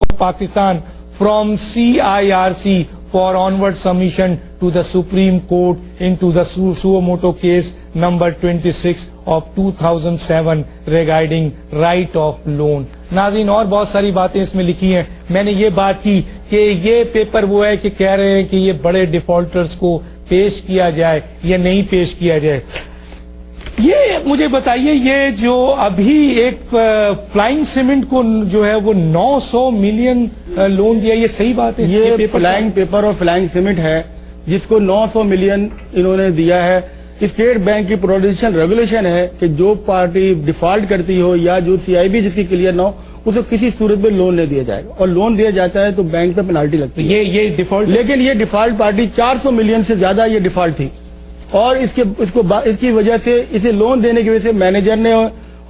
Pakistan from CIRC for onward submission to the Supreme Court into the suo motu case number 26 of 2007 regarding right of loan. नाज़रीन और बहुत सारी बातें इसमें लिखी हैं. मैंने ये बात की कि ये पेपर वो है कि कह रहे हैं कि ये बड़े डिफॉल्टर्स को पेश किया जाए या नहीं पेश किया जाए. ये मुझे बताइए, ये जो अभी एक फ्लाइंग सीमेंट को जो है वो 900 मिलियन लोन दिया, ये सही बात है? ये फ्लाइंग पेपर और फ्लाइंग सीमेंट है जिसको 900 मिलियन इन्होंने दिया है. स्टेट बैंक की प्रोडिशन रेगुलेशन है कि जो पार्टी डिफॉल्ट करती हो या जो CIB जिसकी क्लियर ना हो उसे किसी सूरत में लोन नहीं दिया जाएगा, और लोन दिया जाता है तो बैंक पे पेनाल्टी लगती है. ये डिफॉल्ट, लेकिन ये डिफॉल्ट पार्टी 400 मिलियन से ज्यादा ये डिफॉल्ट थी, और इसकी वजह से इसे लोन देने की वजह से मैनेजर ने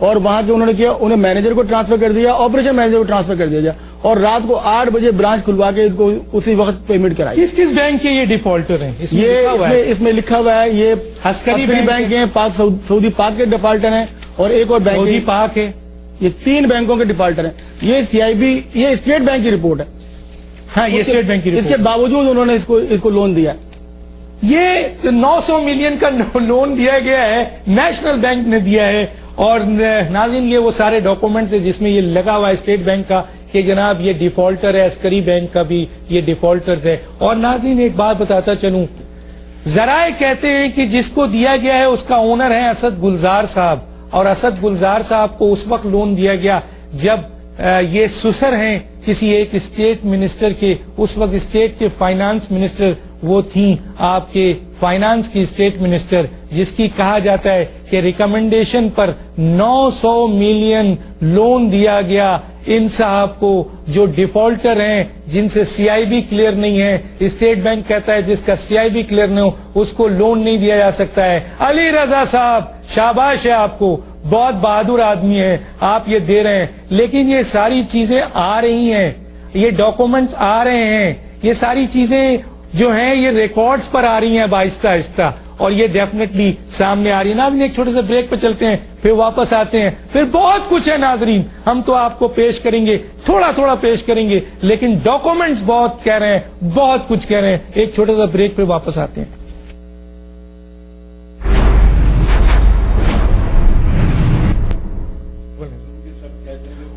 और वहां के उन्होंने किया, उन्हें मैनेजर को ट्रांसफर कर दिया, ऑपरेशन मैनेजर को ट्रांसफर कर दिया, और रात को 8 बजे ब्रांच खुलवा के इनको उसी वक्त पेमेंट कराई. किस किस बैंक के ये डिफॉल्टर हैं? इसमें लिखा हुआ है ये अस्करी बैंक है, सऊदी पाक के डिफॉल्टर हैं, और एक और बैंक सऊदी पाक है. ये 3 बैंकों के डिफॉल्टर हैं. ये CIB, ये स्टेट बैंक की रिपोर्ट है. हाँ, ये स्टेट बैंक की रिपोर्ट. इसके बावजूद उन्होंने इसको लोन दिया. ये 900 मिलियन का लोन दिया गया है, नेशनल बैंक ने दिया है. और नाज़रीन, ये वो सारे डॉक्यूमेंट्स है जिसमें ये लगा हुआ है स्टेट बैंक का कि जनाब ये डिफॉल्टर है, अस्करी बैंक का भी ये डिफॉल्टर्स है. और नाज़रीन एक बात बताता चलूं, जराए कहते हैं कि जिसको दिया गया है उसका ओनर है असद गुलजार साहब, और असद गुलजार साहब को उस वक्त लोन दिया गया जब ये सुसर हैं किसी एक स्टेट मिनिस्टर के. उस वक्त स्टेट के फाइनेंस मिनिस्टर वो थी आपके फाइनेंस की स्टेट मिनिस्टर, जिसकी कहा जाता है कि रिकमेंडेशन पर 900 मिलियन लोन दिया गया इन साहब को जो डिफॉल्टर हैं, जिनसे CIB क्लियर नहीं है. स्टेट बैंक कहता है जिसका CIB क्लियर नहीं हो उसको लोन नहीं दिया जा सकता है. अली रजा साहब, शाबाश है आपको, बहुत बहादुर आदमी है, आप ये दे रहे हैं. लेकिन ये सारी चीजें आ रही हैं, ये डॉक्यूमेंट्स आ रहे हैं, ये सारी चीजें जो हैं ये रिकॉर्ड्स पर आ रही हैं आहिस्ता आहिस्ता, और ये डेफिनेटली सामने आ रही है. नाज़रीन एक छोटे से ब्रेक पे चलते हैं, फिर वापस आते हैं. फिर बहुत कुछ है नाज़रीन, हम तो आपको पेश करेंगे, थोड़ा थोड़ा पेश करेंगे, लेकिन डॉक्यूमेंट्स बहुत कह रहे हैं, बहुत कुछ कह रहे हैं. एक छोटे सा ब्रेक पे वापस आते हैं.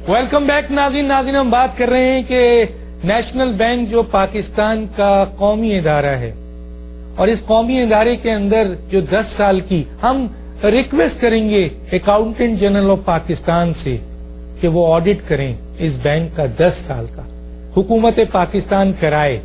वेलकम बैक नाज़रीन, हम बात कर रहे हैं कि नेशनल बैंक जो पाकिस्तान का कौमी इदारा है, और इस कौमी इदारे के अंदर जो 10 साल की हम रिक्वेस्ट करेंगे अकाउंटेंट जनरल ऑफ पाकिस्तान से कि वो ऑडिट करें इस बैंक का 10 साल का, हुकूमत पाकिस्तान कराए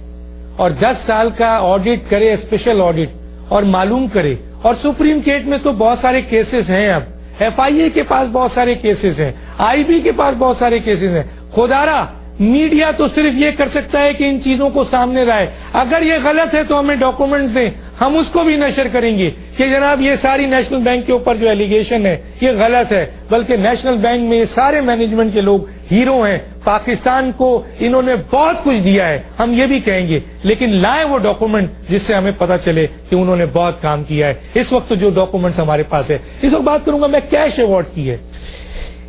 और 10 साल का ऑडिट करे, स्पेशल ऑडिट, और मालूम करे. और सुप्रीम कोर्ट में तो बहुत सारे केसेस हैं, अब FIA के पास बहुत सारे केसेस हैं, IB के पास बहुत सारे केसेस हैं. खुदारा मीडिया तो सिर्फ ये कर सकता है कि इन चीजों को सामने लाए. अगर ये गलत है तो हमें डॉक्यूमेंट्स दें, हम उसको भी नशर करेंगे कि जनाब ये सारी नेशनल बैंक के ऊपर जो एलिगेशन है ये गलत है. बल्कि नेशनल बैंक में ये सारे मैनेजमेंट के लोग हीरो हैं, पाकिस्तान को इन्होंने बहुत कुछ दिया है, हम ये भी कहेंगे. लेकिन लाएं वो डॉक्यूमेंट जिससे हमें पता चले कि उन्होंने बहुत काम किया है. इस वक्त जो डॉक्यूमेंट्स हमारे पास है, इस वक्त बात करूंगा मैं कैश अवार्ड की है.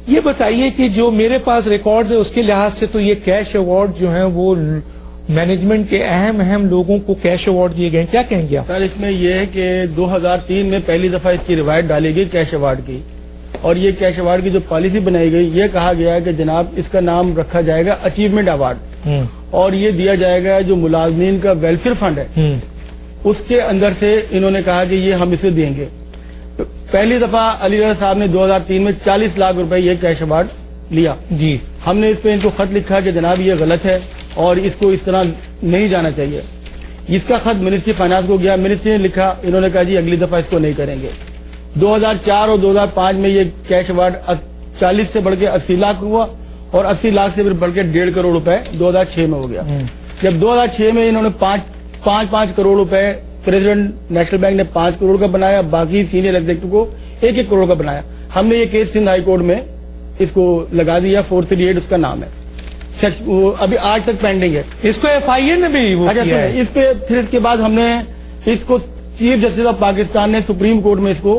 ये बताइए कि जो मेरे पास रिकॉर्ड्स है उसके लिहाज से तो ये कैश अवार्ड जो है वो मैनेजमेंट के अहम लोगों को कैश अवार्ड दिए गए. क्या कहेंगे आप? सर, इसमें यह है कि 2003 में पहली दफा इसकी रिवायत डाली गई कैश अवार्ड की, और ये कैश अवार्ड की जो पॉलिसी बनाई गई, ये कहा गया है कि जनाब इसका नाम रखा जाएगा अचीवमेंट अवार्ड, और ये दिया जाएगा जो मुलाजमीन का वेलफेयर फंड है उसके अंदर से. इन्होंने कहा कि ये हम इसे देंगे. पहली दफा अली रजा साहब ने 2003 में 40 लाख रुपए ये कैश अवार्ड लिया जी. हमने इस पे इनको खत लिखा कि जनाब ये गलत है और इसको इस तरह नहीं जाना चाहिए. इसका खत मिनिस्ट्री फाइनेंस को गया, मिनिस्ट्री ने लिखा, इन्होंने कहा जी अगली दफा इसको नहीं करेंगे. 2004 और 2005 में ये कैश अवार्ड 40 से बढ़ के 80 लाख हुआ, और 80 लाख से फिर बढ़ के 1.5 करोड़ रुपए 2006 में हो गया. जब 2006 में इन्होंने 5 करोड़ रुपए, प्रेसिडेंट नेशनल बैंक ने 5 करोड़ का बनाया, बाकी सीनियर एग्जीक्यूटिव को 1-1 करोड़ का बनाया. हमने ये केस सिंध हाई कोर्ट में इसको लगा दिया, 438 उसका नाम है, अभी आज तक पेंडिंग है. इसको FIA ने भी वो किया है. इस पे फिर इसके बाद हमने इसको चीफ जस्टिस ऑफ पाकिस्तान ने सुप्रीम कोर्ट में इसको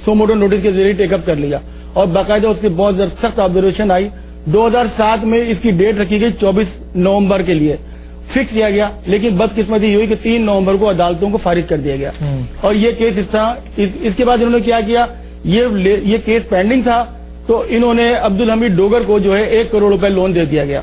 सो मोटो नोटिस के जरिए टेकअप कर लिया, और बाकायदा उसकी बहुत सख्त ऑब्जर्वेशन आई 2007 में इसकी डेट रखी गई 24 नवंबर के लिए फिक्स किया गया, लेकिन बदकिस्मती ये हुई कि 3 नवंबर को अदालतों को फारिग कर दिया गया और ये केस इस तरह। इसके बाद इन्होंने क्या किया, ये केस पेंडिंग था तो इन्होंने अब्दुल हमीद डोगर को जो है 1 करोड़ रुपए लोन दे दिया गया।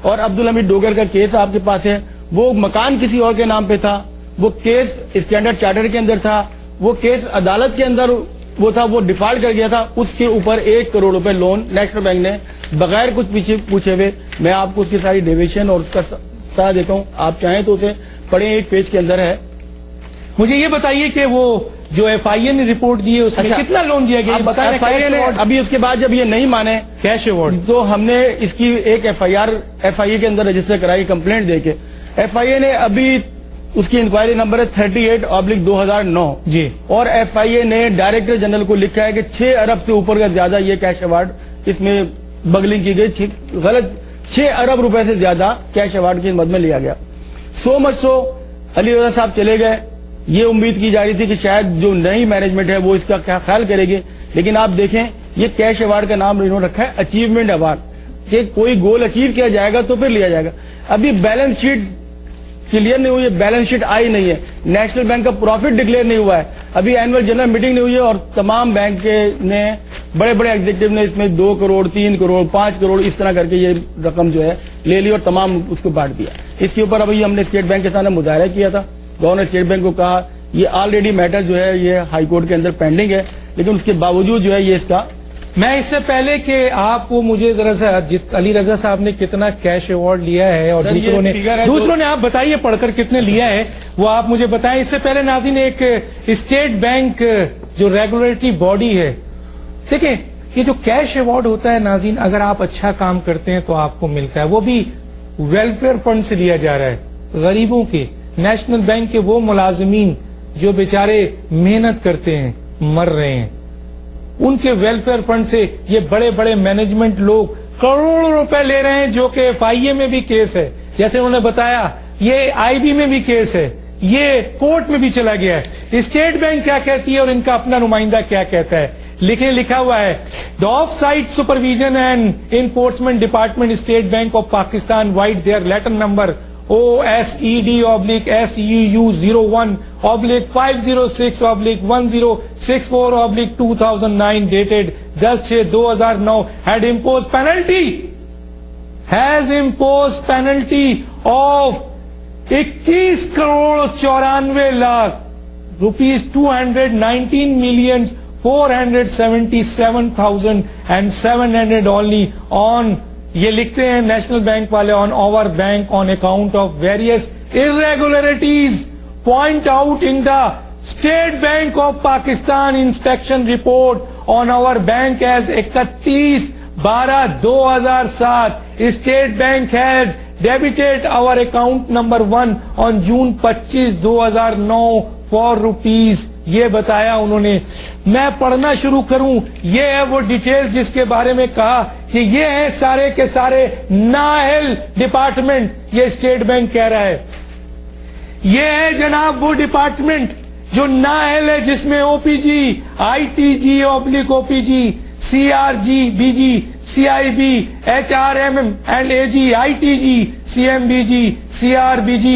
और अब्दुल हमीद डोगर का केस आपके पास है, वो मकान किसी और के नाम पे था, वो केस स्टैंडर्ड चार्टर के अंदर था, वो केस अदालत के अंदर वो था, वो डिफॉल्ट कर गया था, उसके ऊपर 1 करोड़ रुपए लोन नेशनल बैंक ने बगैर कुछ पीछे पूछे हुए, मैं आपको उसकी सारी डेविएशन और उसका सलाह देता हूं, आप चाहें तो उसे पढ़ें, 1 पेज के अंदर है। मुझे ये बताइए कि वो जो FIA ने रिपोर्ट दी है उसमें कितना लोन दिया गया, बताया FIA ने अभी उसके बाद जब ये नहीं माने कैश अवार्ड, तो हमने इसकी एक FIA के अंदर रजिस्टर कराई कंप्लेंट देके। FIA ने अभी उसकी इंक्वायरी नंबर है 38/2009 जी, और FIA ने डायरेक्टर जनरल को लिखा है कि 6 अरब से ऊपर का ज्यादा ये कैश अवार्ड इसमें बगलिंग की गई, गलत 6 अरब रुपए से ज्यादा कैश अवार्ड की मद में लिया गया। सो मच सो अली रजा साहब चले गए, ये उम्मीद की जा रही थी कि शायद जो नई मैनेजमेंट है वो इसका क्या ख्याल करेगी, लेकिन आप देखें ये कैश अवार्ड का नाम इन्होंने रखा है अचीवमेंट अवार्ड, कि कोई गोल अचीव किया जाएगा तो फिर लिया जाएगा। अभी बैलेंस शीट क्लियर नहीं हुई है, बैलेंस शीट आई नहीं है, नेशनल बैंक का प्रॉफिट डिक्लेयर नहीं हुआ है, अभी एनुअल जनरल मीटिंग नहीं हुई है और तमाम बैंक ने बड़े बड़े एग्जीक्यूटिव ने इसमें 2 करोड़ 3 करोड़ 5 करोड़ इस तरह करके ये रकम जो है ले ली और तमाम उसको बांट दिया। इसके ऊपर अभी हमने स्टेट बैंक के सामने मुजाहरा किया था, गवर्नर स्टेट बैंक को कहा ये ऑलरेडी मैटर जो है ये हाई कोर्ट के अंदर पेंडिंग है, लेकिन उसके बावजूद जो है ये इसका। मैं इससे पहले कि आप वो मुझे जरा सा अली रजा साहब ने कितना कैश अवार्ड लिया है और दूसरों ने आप बताइए पढ़कर कितने लिया है वो आप मुझे बताएं। इससे पहले नाज़रीन एक स्टेट बैंक जो रेगुलेटरी बॉडी है, देखें ये जो कैश अवार्ड होता है नाज़रीन, अगर आप अच्छा काम करते हैं तो आपको मिलता है, वो भी वेलफेयर फंड से लिया जा रहा है, गरीबों के, नेशनल बैंक के वो मुलाजिमीन जो बेचारे मेहनत करते हैं मर रहे हैं, उनके वेलफेयर फंड से ये बड़े बड़े मैनेजमेंट लोग करोड़ों रुपए ले रहे हैं, जो कि FIA में भी केस है, जैसे उन्होंने बताया ये IB में भी केस है, ये कोर्ट में भी चला गया है। स्टेट बैंक क्या कहती है और इनका अपना नुमाइंदा क्या कहता है, लिखा हुआ है the off site supervision and enforcement department State Bank of Pakistan vide their letter number OSED/SEU01/506/1064/2009 dated 10/6/2009 has imposed penalty of 21 crore 94 lakh ₹219,477,700 only on, ये लिखते हैं नेशनल बैंक वाले, on our bank on account of various irregularities point out in the State Bank of Pakistan inspection report on our bank as 31/12/2007 State Bank has debited our account number 1 on June 25, 2009 for rupees, ये बताया उन्होंने। मैं पढ़ना शुरू करूं, ये है वो डिटेल जिसके बारे में कहा कि ये है सारे के सारे नाअहल डिपार्टमेंट, ये स्टेट बैंक कह रहा है। ये है जनाब वो डिपार्टमेंट जो नाअहल है, जिसमें OPG, ITG/OPG, CRG, BG, CIB, HRM and AG, ITG, CMBG, CRBG,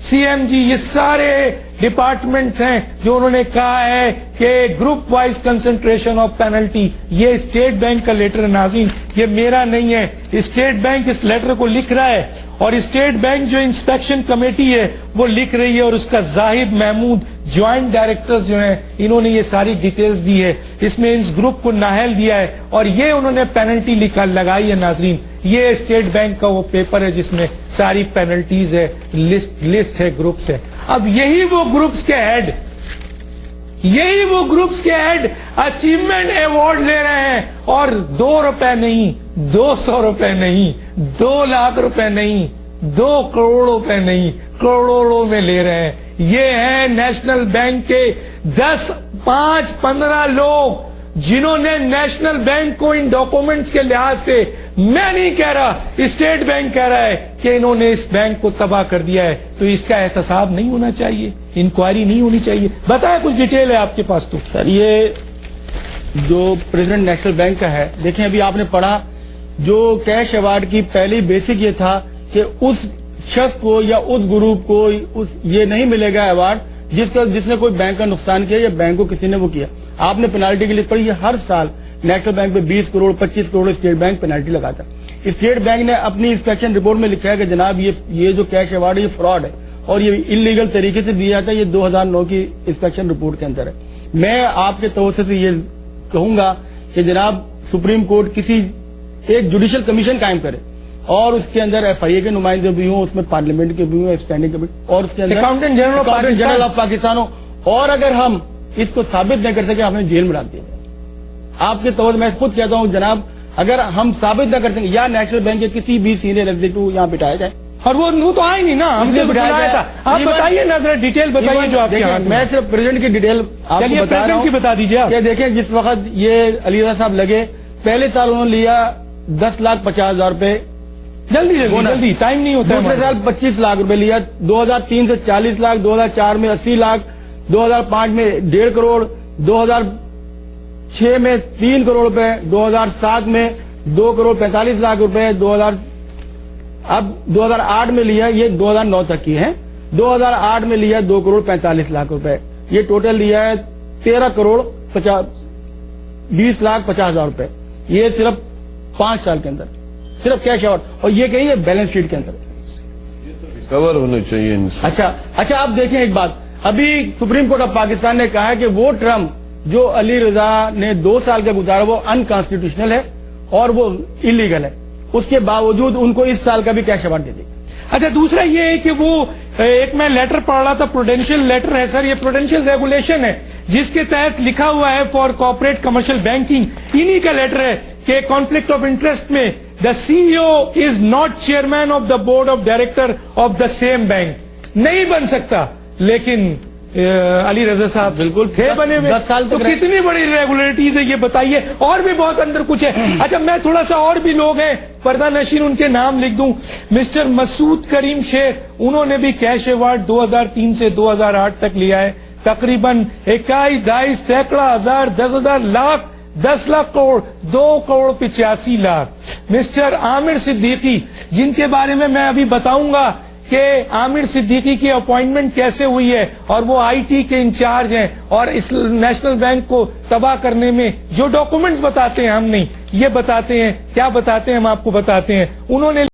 CMG, ये सारे डिपार्टमेंट्स हैं जो उन्होंने कहा है कि group wise concentration of penalty. ये स्टेट बैंक का लेटर है नाज़रीन, ये मेरा नहीं है, स्टेट बैंक इस लेटर को लिख रहा है और स्टेट बैंक जो इंस्पेक्शन कमेटी है वो लिख रही है और उसका जाहिद महमूद ज्वाइंट डायरेक्टर्स जो हैं इन्होंने ये सारी डिटेल्स दी है, इसमें इस ग्रुप को नाहल दिया है और ये उन्होंने पेनल्टी लगाई है नाज़रीन। ये स्टेट बैंक का वो पेपर है जिसमें सारी पेनल्टीज है, लिस्ट है, ग्रुप्स है। अब यही वो ग्रुप्स के हेड अचीवमेंट अवार्ड ले रहे हैं और 2 रुपए नहीं, 200 रुपए नहीं, 2 लाख रुपए नहीं, 2 करोड़ रुपए नहीं, करोड़ों में ले रहे हैं। ये है नेशनल बैंक के 10, 5, 15 लोग जिन्होंने नेशनल बैंक को इन डॉक्यूमेंट्स के लिहाज से, मैं नहीं कह रहा, स्टेट बैंक कह रहा है कि इन्होंने इस बैंक को तबाह कर दिया है, तो इसका एहतसाब नहीं होना चाहिए, इंक्वायरी नहीं होनी चाहिए। बताए, कुछ डिटेल है आपके पास तो। सर, ये जो प्रेसिडेंट नेशनल बैंक का है, देखें अभी आपने पढ़ा जो कैश अवार्ड की पहली बेसिक ये था कि उस शख्स को या उस ग्रुप को ये नहीं मिलेगा अवार्ड जिसने कोई बैंक का नुकसान किया या बैंक को किसी ने वो किया। आपने पेनाल्टी की लिस्ट पढ़ी, ये हर साल नेशनल बैंक पे 20 crore 25 crore state bank penalty लगाता है। स्टेट बैंक ने अपनी इंस्पेक्शन रिपोर्ट में लिखा है कि जनाब ये जो कैश अवार्ड है ये फ्रॉड है और ये इलीगल तरीके से दिया जाता है। ये 2009 की इंस्पेक्शन रिपोर्ट के अंदर है। मैं आपके तवज्जो से ये कहूंगा कि जनाब सुप्रीम कोर्ट किसी एक जुडिशियल कमीशन कायम करे और उसके अंदर FIA के नुमाइंदे भी हों, उसमें पार्लियामेंट के भी हों, स्टैंडिंग कमेटी और उसके अंदर अकाउंटेंट जनरल ऑफ पाकिस्तान हो। और अगर हम इसको साबित नहीं कर सके हमें जेल में डाल दिया जाए। आपके तवज्जो मैं खुद कहता हूं जनाब, अगर हम साबित न कर सकें या नेशनल बैंक के किसी भी सीनियर एग्जीक्यूटिव यहाँ बिठाया जाए। और वो तो आए नहीं ना, हमने बिठाया था। आप बताइए ना, जरा डिटेल बताइए जो आपके हाथ में। मैं सिर्फ प्रेजेंट की डिटेल आपको बता रहा हूं। बता दीजिए आप। देखें, जिस वक्त ये अली रजा साहब लगे, पहले साल उन्होंने लिया 10,50,000 रुपए, जल्दी टाइम नहीं होता। दूसरे साल 25 लाख रुपए लिया, 2003 से 40 लाख, 2004 में 80 लाख, 2005 में 1.5 करोड़, 2006 में 3 करोड़ रुपए, 2007 में 2 करोड़ 45 लाख रुपए, 2008 में लिया, ये 2009 तक की है। 2008 में लिया 2 करोड़ 45 लाख रुपए, ये टोटल लिया है 13 करोड़ 20 लाख 50,000 रुपए। ये सिर्फ 5 साल के अंदर, सिर्फ कैश आउट, और ये कहिए बैलेंस शीट के अंदर कवर होना चाहिए इनसे। अच्छा आप देखें एक बात, अभी सुप्रीम कोर्ट ऑफ पाकिस्तान ने कहा है कि वो टर्म जो अली रजा ने 2 साल का गुजारा वो अनकॉन्स्टिट्यूशनल है और वो इलीगल है, उसके बावजूद उनको इस साल का भी कैश अवार्ड दे देगा। अच्छा, दूसरा ये है कि वो एक मैं लेटर पढ़ रहा था, प्रूडेंशियल लेटर है सर, ये प्रूडेंशियल रेगुलेशन है जिसके तहत लिखा हुआ है फॉर कॉर्पोरेट कमर्शियल बैंकिंग, इन्हीं का लेटर है कि कॉन्फ्लिक्ट ऑफ इंटरेस्ट में the CEO is not chairman of the board of director of the same bank, नहीं बन सकता। लेकिन अली रजा साहब बिल्कुल थे बने हुए। 10 साल तो कितनी बड़ी रेगुलरिटीज है ये बताइए, और भी बहुत अंदर कुछ है। अच्छा, मैं थोड़ा सा और भी लोग हैं पर्दा नशीन, उनके नाम लिख दूं। मिस्टर मसूद करीम शेख, उन्होंने भी कैश अवार्ड 2003 से 2008 तक लिया है, तकरीबन 21, 22, सैकड़ा, हजार, 10,000, लाख, 10 लाख करोड़, 2 करोड़ 85 लाख। मिस्टर आमिर सिद्दीकी, जिनके बारे में मैं अभी बताऊंगा कि आमिर सिद्दीकी की अपॉइंटमेंट कैसे हुई है और वो IT के इंचार्ज हैं और इस नेशनल बैंक को तबाह करने में जो डॉक्यूमेंट्स बताते हैं, हम नहीं, ये बताते हैं, क्या बताते हैं हम आपको बताते हैं। उन्होंने